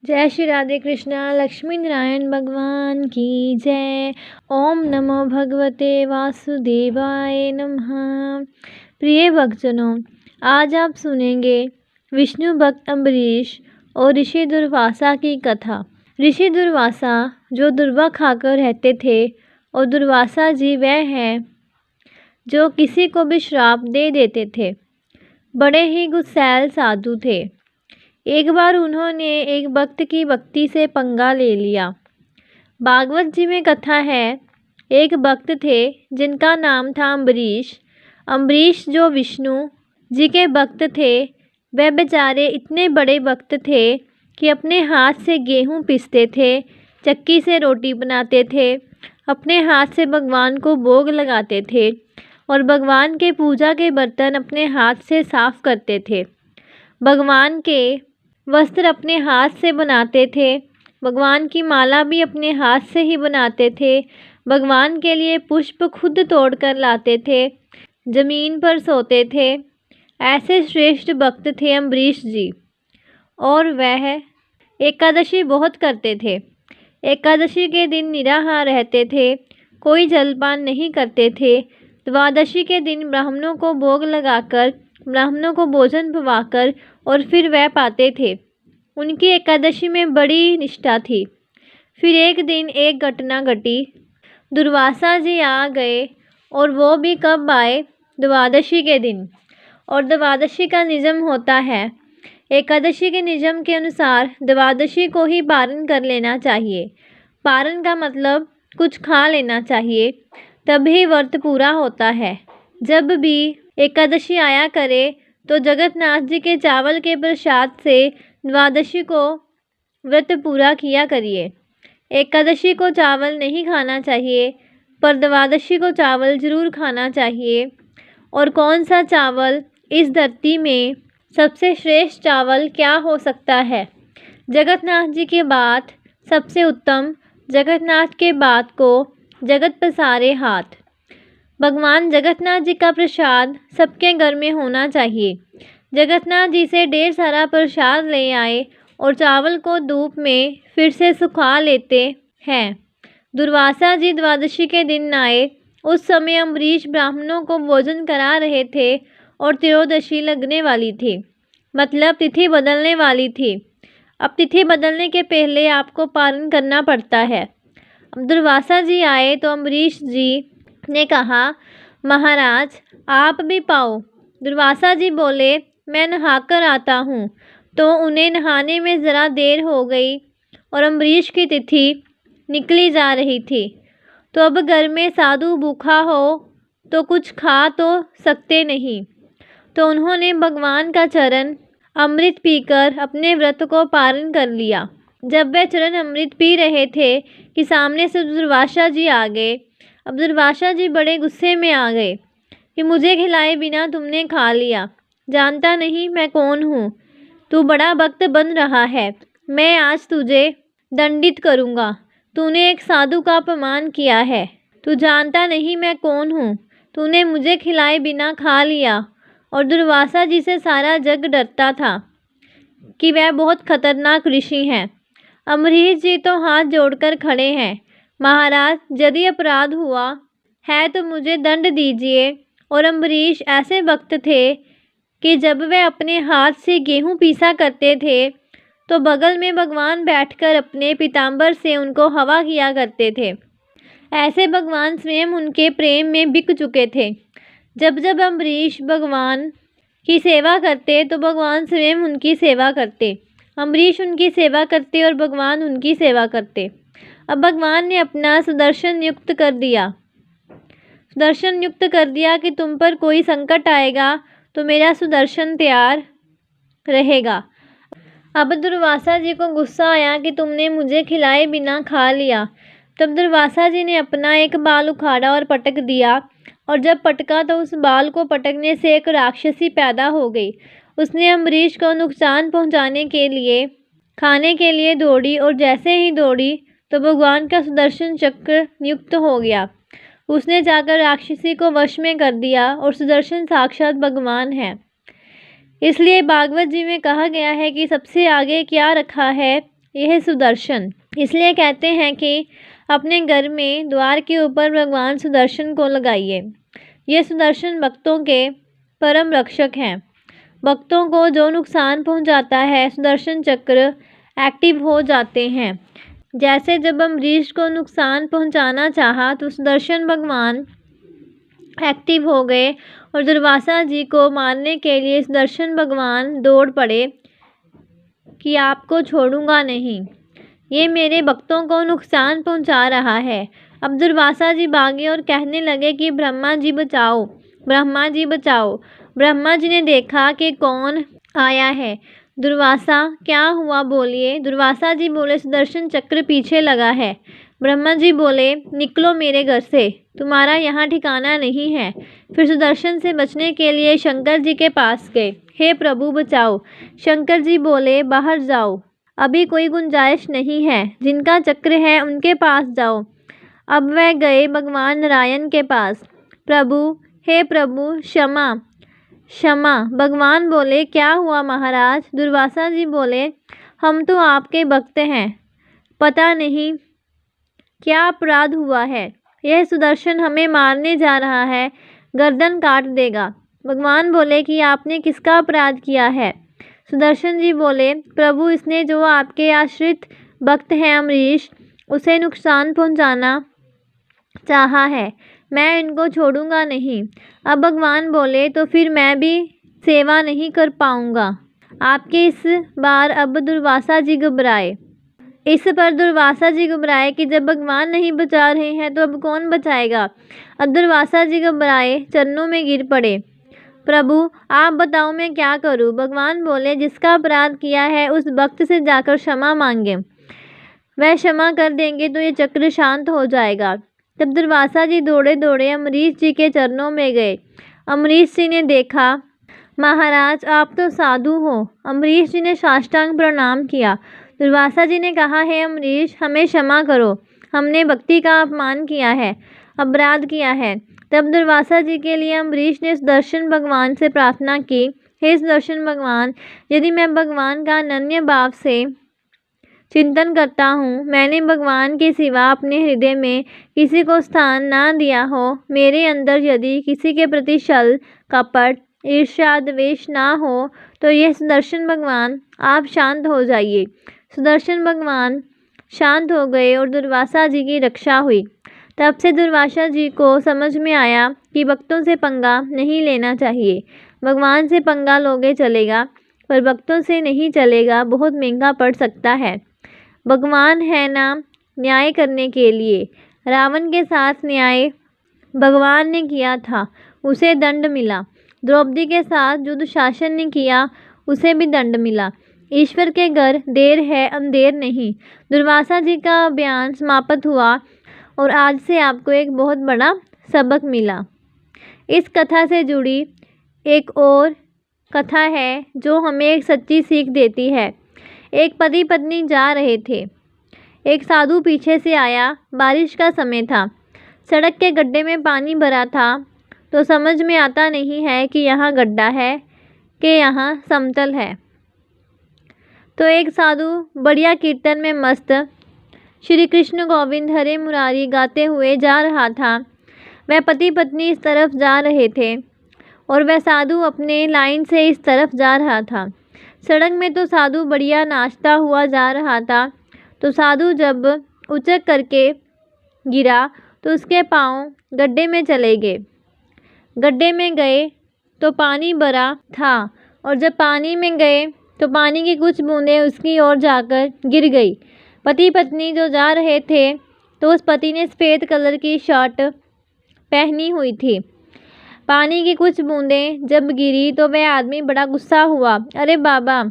जय श्री राधे कृष्णा। लक्ष्मी नारायण भगवान की जय। ओम नमो भगवते वासुदेवाय नमः। प्रिय भक्तजनों, आज आप सुनेंगे विष्णु भक्त अम्बरीश और ऋषि दुर्वासा की कथा। ऋषि दुर्वासा जो दुर्वा खाकर रहते थे और दुर्वासा जी वह हैं जो किसी को भी श्राप दे देते थे। बड़े ही गुस्सैल साधु थे। एक बार उन्होंने एक भक्त की भक्ति से पंगा ले लिया। भागवत जी में कथा है, एक भक्त थे जिनका नाम था अम्बरीश। अम्बरीश जो विष्णु जी के भक्त थे, वह बेचारे इतने बड़े भक्त थे कि अपने हाथ से गेहूँ पीसते थे, चक्की से रोटी बनाते थे, अपने हाथ से भगवान को भोग लगाते थे और भगवान के पूजा के बर्तन अपने हाथ से साफ करते थे। भगवान के वस्त्र अपने हाथ से बनाते थे। भगवान की माला भी अपने हाथ से ही बनाते थे। भगवान के लिए पुष्प खुद तोड़ कर लाते थे। जमीन पर सोते थे। ऐसे श्रेष्ठ भक्त थे अम्बरीश जी। और वह एकादशी बहुत करते थे। एकादशी के दिन निराहार रहते थे, कोई जलपान नहीं करते थे। द्वादशी के दिन ब्राह्मणों को भोग लगाकर, ब्राह्मणों को भोजन पवाकर और फिर वह पाते थे। उनकी एकादशी में बड़ी निष्ठा थी। फिर एक दिन एक घटना घटी। दुर्वासा जी आ गए और वो भी कब आए? द्वादशी के दिन। और द्वादशी का नियम होता है, एकादशी के नियम के अनुसार द्वादशी को ही पारण कर लेना चाहिए। पारण का मतलब कुछ खा लेना चाहिए, तभी व्रत पूरा होता है। जब भी एकादशी आया करे तो जगन्नाथ जी के चावल के प्रसाद से द्वादशी को व्रत पूरा किया करिए। एकादशी को चावल नहीं खाना चाहिए, पर द्वादशी को चावल ज़रूर खाना चाहिए। और कौन सा चावल? इस धरती में सबसे श्रेष्ठ चावल क्या हो सकता है? जगन्नाथ जी के बाद सबसे उत्तम, जगन्नाथ के बाद को जगत पसारे हाथ। भगवान जगन्नाथ जी का प्रसाद सबके घर में होना चाहिए। जगन्नाथ जी से ढेर सारा प्रसाद ले आए और चावल को धूप में फिर से सुखा लेते हैं। दुर्वासा जी द्वादशी के दिन आए। उस समय अम्बरीश ब्राह्मणों को भोजन करा रहे थे और त्रयोदशी लगने वाली थी, मतलब तिथि बदलने वाली थी। अब तिथि बदलने के पहले आपको पारण करना पड़ता है। अब दुर्वासा जी आए तो अम्बरीश जी ने कहा, महाराज आप भी पाओ। दुर्वासा जी बोले, मैं नहाकर आता हूँ। तो उन्हें नहाने में ज़रा देर हो गई और अम्बरीश की तिथि निकली जा रही थी। तो अब घर में साधु भूखा हो तो कुछ खा तो सकते नहीं, तो उन्होंने भगवान का चरण अमृत पीकर अपने व्रत को पारण कर लिया। जब वे चरण अमृत पी रहे थे कि सामने से दुर्वासा जी आ गए। अब दुर्वासा जी बड़े गुस्से में आ गए कि मुझे खिलाए बिना तुमने खा लिया, जानता नहीं मैं कौन हूँ, तू बड़ा भक्त बन रहा है, मैं आज तुझे दंडित करूँगा। तूने एक साधु का अपमान किया है, तू जानता नहीं मैं कौन हूँ, तूने मुझे खिलाए बिना खा लिया। और दुर्वासा जी से सारा जग डरता था कि वह बहुत खतरनाक ऋषि हैं। अम्बरीश जी तो हाथ जोड़कर खड़े हैं, महाराज यदि अपराध हुआ है तो मुझे दंड दीजिए। और अम्बरीश ऐसे भक्त थे कि जब वे अपने हाथ से गेहूँ पीसा करते थे तो बगल में भगवान बैठकर अपने पीताम्बर से उनको हवा किया करते थे। ऐसे भगवान स्वयं उनके प्रेम में बिक चुके थे। जब जब अम्बरीश भगवान की सेवा करते तो भगवान स्वयं उनकी सेवा करते। अम्बरीश उनकी सेवा करते और भगवान उनकी सेवा करते। अब भगवान ने अपना सुदर्शन युक्त कर दिया। सुदर्शन युक्त कर दिया कि तुम पर कोई संकट आएगा तो मेरा सुदर्शन तैयार रहेगा। अब दुर्वासा जी को गुस्सा आया कि तुमने मुझे खिलाए बिना खा लिया। तब दुर्वासा जी ने अपना एक बाल उखाड़ा और पटक दिया, और जब पटका तो उस बाल को पटकने से एक राक्षसी पैदा हो गई। उसने अम्बरीश को नुकसान पहुंचाने के लिए खाने के लिए दौड़ी, और जैसे ही दौड़ी तो भगवान का सुदर्शन चक्र नियुक्त हो गया। उसने जाकर राक्षसी को वश में कर दिया, और सुदर्शन साक्षात भगवान है। इसलिए भागवत जी में कहा गया है कि सबसे आगे क्या रखा है? यह सुदर्शन। इसलिए कहते हैं कि अपने घर में द्वार के ऊपर भगवान सुदर्शन को लगाइए। ये सुदर्शन भक्तों के परम रक्षक हैं। भक्तों को जो नुकसान पहुंचाता है, सुदर्शन चक्र एक्टिव हो जाते हैं। जैसे जब अम्बरीश को नुकसान पहुंचाना चाहा तो सुदर्शन भगवान एक्टिव हो गए और दुर्वासा जी को मारने के लिए सुदर्शन भगवान दौड़ पड़े कि आपको छोड़ूंगा नहीं, ये मेरे भक्तों को नुकसान पहुंचा रहा है। अब दुर्वासा जी भागे और कहने लगे कि ब्रह्मा जी बचाओ, ब्रह्मा जी बचाओ। ब्रह्मा जी ने देखा कि कौन आया है। दुर्वासा क्या हुआ बोलिए। दुर्वासा जी बोले सुदर्शन चक्र पीछे लगा है। ब्रह्मा जी बोले निकलो मेरे घर से, तुम्हारा यहाँ ठिकाना नहीं है। फिर सुदर्शन से बचने के लिए शंकर जी के पास गए। हे प्रभु बचाओ। शंकर जी बोले बाहर जाओ, अभी कोई गुंजाइश नहीं है, जिनका चक्र है उनके पास जाओ। अब वह गए भगवान नारायण के पास। प्रभु, हे प्रभु क्षमा क्षमा। भगवान बोले क्या हुआ महाराज। दुर्वासा जी बोले हम तो आपके भक्त हैं, पता नहीं क्या अपराध हुआ है, यह सुदर्शन हमें मारने जा रहा है, गर्दन काट देगा। भगवान बोले कि आपने किसका अपराध किया है। सुदर्शन जी बोले प्रभु इसने जो आपके आश्रित भक्त हैं अम्बरीश, उसे नुकसान पहुंचाना चाहा है, मैं इनको छोड़ूंगा नहीं। अब भगवान बोले तो फिर मैं भी सेवा नहीं कर पाऊंगा आपके। इस बार अब दुर्वासा जी घबराए। इस पर दुर्वासा जी घबराए कि जब भगवान नहीं बचा रहे हैं तो अब कौन बचाएगा। अब दुर्वासा जी घबराए, चरणों में गिर पड़े। प्रभु आप बताओ मैं क्या करूं। भगवान बोले जिसका अपराध किया है उस भक्त से जाकर क्षमा मांगे, वह क्षमा कर देंगे तो ये चक्र शांत हो जाएगा। तब दुर्वासा जी दौड़े दौड़े अम्बरीश जी के चरणों में गए। अम्बरीश जी ने देखा महाराज आप तो साधु हो। अम्बरीश जी ने साष्टांग प्रणाम किया। दुर्वासा जी ने कहा है अम्बरीश हमें क्षमा करो, हमने भक्ति का अपमान किया है, अपराध किया है। तब दुर्वासा जी के लिए अम्बरीश ने सुदर्शन भगवान से प्रार्थना की, हे सुदर्शन भगवान, यदि मैं भगवान का अनन्य भाव से चिंतन करता हूँ, मैंने भगवान के सिवा अपने हृदय में किसी को स्थान ना दिया हो, मेरे अंदर यदि किसी के प्रति छल कपट ईर्ष्या द्वेष ना हो, तो यह सुदर्शन भगवान आप शांत हो जाइए। सुदर्शन भगवान शांत हो गए और दुर्वासा जी की रक्षा हुई। तब से दुर्वासा जी को समझ में आया कि भक्तों से पंगा नहीं लेना चाहिए। भगवान से पंगा लोगे चलेगा, पर भक्तों से नहीं चलेगा, बहुत महंगा पड़ सकता है। भगवान है ना न्याय करने के लिए। रावण के साथ न्याय भगवान ने किया था, उसे दंड मिला। द्रौपदी के साथ जो दुशासन ने किया, उसे भी दंड मिला। ईश्वर के घर देर है अंधेर नहीं। दुर्वासा जी का बयान समाप्त हुआ और आज से आपको एक बहुत बड़ा सबक मिला। इस कथा से जुड़ी एक और कथा है जो हमें एक सच्ची सीख देती है। एक पति पत्नी जा रहे थे। एक साधु पीछे से आया। बारिश का समय था। सड़क के गड्ढे में पानी भरा था, तो समझ में आता नहीं है कि यहाँ गड्ढा है कि यहाँ समतल है। तो एक साधु बढ़िया कीर्तन में मस्त श्री कृष्ण गोविंद हरे मुरारी गाते हुए जा रहा था। वह पति पत्नी इस तरफ जा रहे थे और वह साधु अपने लाइन से इस तरफ जा रहा था। सड़क में तो साधु बढ़िया नाचता हुआ जा रहा था। तो साधु जब उचक करके गिरा तो उसके पाँव गड्ढे में चले गए। गड्ढे में गए तो पानी भरा था और जब पानी में गए तो पानी की कुछ बूंदें उसकी ओर जाकर गिर गई। पति पत्नी जो जा रहे थे तो उस पति ने सफ़ेद कलर की शर्ट पहनी हुई थी। पानी की कुछ बूंदें जब गिरी तो वह आदमी बड़ा गुस्सा हुआ। अरे बाबा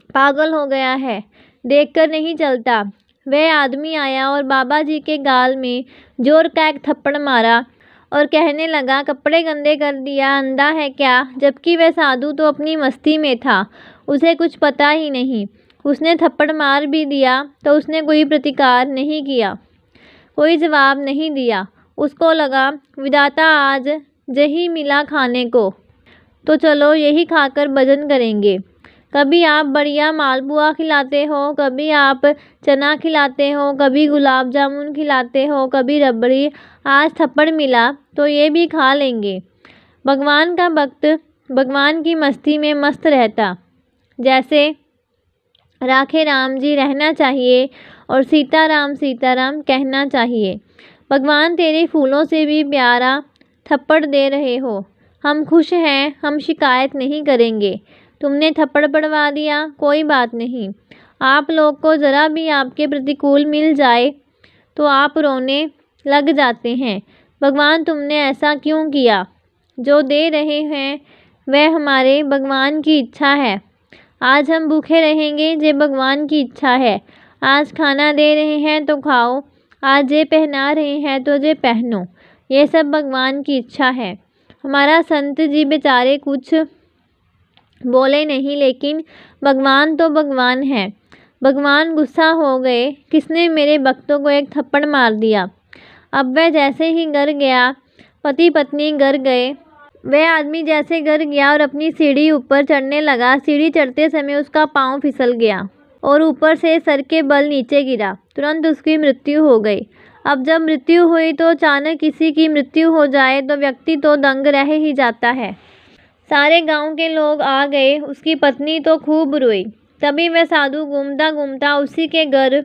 पागल हो गया है, देखकर नहीं चलता। वह आदमी आया और बाबा जी के गाल में जोर का एक थप्पड़ मारा और कहने लगा कपड़े गंदे कर दिया, अंधा है क्या। जबकि वह साधु तो अपनी मस्ती में था, उसे कुछ पता ही नहीं। उसने थप्पड़ मार भी दिया तो उसने कोई प्रतिकार नहीं किया, कोई जवाब नहीं दिया। उसको लगा विधाता आज यही मिला खाने को, तो चलो यही खाकर भजन करेंगे। कभी आप बढ़िया मालपुआ खिलाते हो, कभी आप चना खिलाते हो, कभी गुलाब जामुन खिलाते हो, कभी रबड़ी। आज थप्पड़ मिला तो ये भी खा लेंगे। भगवान का भक्त भगवान की मस्ती में मस्त रहता, जैसे राखे राम जी रहना चाहिए और सीताराम कहना चाहिए। भगवान तेरे फूलों से भी प्यारा थप्पड़ दे रहे हो। हम खुश हैं, हम शिकायत नहीं करेंगे। तुमने थप्पड़ पड़वा दिया, कोई बात नहीं। आप लोग को ज़रा भी आपके प्रतिकूल मिल जाए तो आप रोने लग जाते हैं। भगवान तुमने ऐसा क्यों किया? जो दे रहे हैं वह हमारे भगवान की इच्छा है। आज हम भूखे रहेंगे, ये भगवान की इच्छा है। आज खाना दे रहे हैं तो खाओ, आज ये पहना रहे हैं तो ये पहनो, ये सब भगवान की इच्छा है। हमारा संत जी बेचारे कुछ बोले नहीं, लेकिन भगवान तो भगवान है। भगवान गुस्सा हो गए, किसने मेरे भक्तों को एक थप्पड़ मार दिया। अब वह जैसे ही घर गया, पति पत्नी घर गए। वह आदमी जैसे घर गया और अपनी सीढ़ी ऊपर चढ़ने लगा, सीढ़ी चढ़ते समय उसका पाँव फिसल गया और ऊपर से सर के बल नीचे गिरा। तुरंत उसकी मृत्यु हो गई। अब जब मृत्यु हुई तो अचानक किसी की मृत्यु हो जाए तो व्यक्ति तो दंग रह ही जाता है। सारे गांव के लोग आ गए। उसकी पत्नी तो खूब रोई। तभी वह साधु घूमता घूमता उसी के घर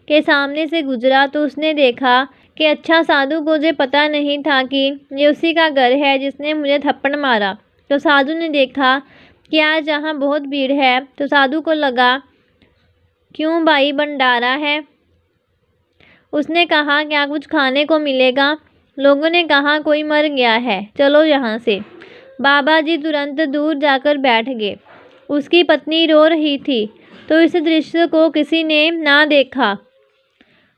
के सामने से गुजरा तो उसने देखा कि अच्छा, साधु को ये पता नहीं था कि ये उसी का घर है जिसने मुझे थप्पड़ मारा। तो साधु ने देखा कि आज यहाँ बहुत भीड़ है, तो साधु को लगा, क्यों भाई, भंडारा है? उसने कहा, क्या कुछ खाने को मिलेगा? लोगों ने कहा, कोई मर गया है, चलो यहाँ से। बाबा जी तुरंत दूर जाकर बैठ गए। उसकी पत्नी रो रही थी, तो इस दृश्य को किसी ने ना देखा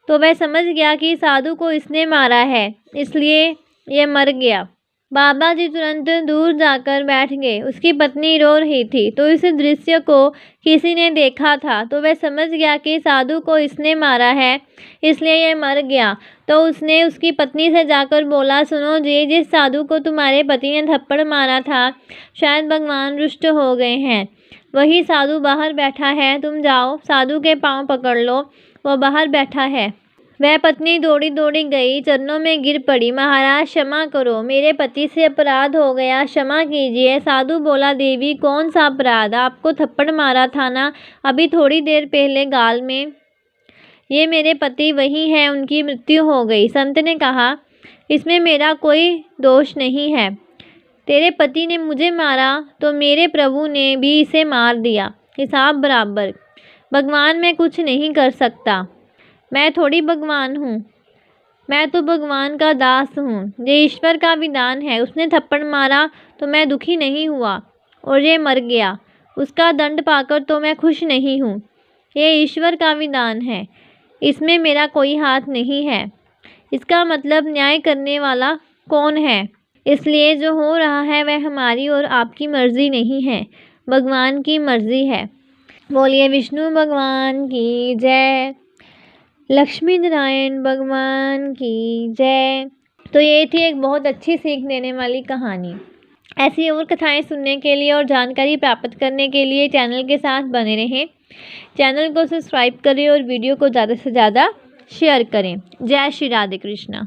तो वह समझ गया कि साधु को इसने मारा है, इसलिए ये मर गया। बाबा जी तुरंत दूर जाकर बैठ गए। उसकी पत्नी रो रही थी, तो इस दृश्य को किसी ने देखा था तो वह समझ गया कि साधु को इसने मारा है, इसलिए ये मर गया। तो उसने उसकी पत्नी से जाकर बोला, सुनो जी, जिस साधु को तुम्हारे पति ने थप्पड़ मारा था, शायद भगवान रुष्ट हो गए हैं। वही साधु बाहर बैठा है, तुम जाओ साधु के पाँव पकड़ लो, वो बाहर बैठा है। वह पत्नी दौड़ी दौड़ी गई, चरणों में गिर पड़ी, महाराज क्षमा करो, मेरे पति से अपराध हो गया, क्षमा कीजिए। साधु बोला, देवी कौन सा अपराध? आपको थप्पड़ मारा था ना अभी थोड़ी देर पहले गाल में। ये मेरे पति वही हैं, उनकी मृत्यु हो गई। संत ने कहा, इसमें मेरा कोई दोष नहीं है। तेरे पति ने मुझे मारा तो मेरे प्रभु ने भी इसे मार दिया, हिसाब बराबर। भगवान मैं कुछ नहीं कर सकता, मैं थोड़ी भगवान हूँ, मैं तो भगवान का दास हूँ। ये ईश्वर का विधान है। उसने थप्पड़ मारा तो मैं दुखी नहीं हुआ और ये मर गया। उसका दंड पाकर तो मैं खुश नहीं हूँ। ये ईश्वर का विधान है, इसमें मेरा कोई हाथ नहीं है। इसका मतलब न्याय करने वाला कौन है? इसलिए जो हो रहा है वह हमारी और आपकी मर्जी नहीं है, भगवान की मर्जी है। बोलिए विष्णु भगवान की जय, लक्ष्मी नारायण भगवान की जय। तो ये थी एक बहुत अच्छी सीख देने वाली कहानी। ऐसी और कथाएं सुनने के लिए और जानकारी प्राप्त करने के लिए चैनल के साथ बने रहें। चैनल को सब्सक्राइब करें और वीडियो को ज़्यादा से ज़्यादा शेयर करें। जय श्री राधे कृष्णा।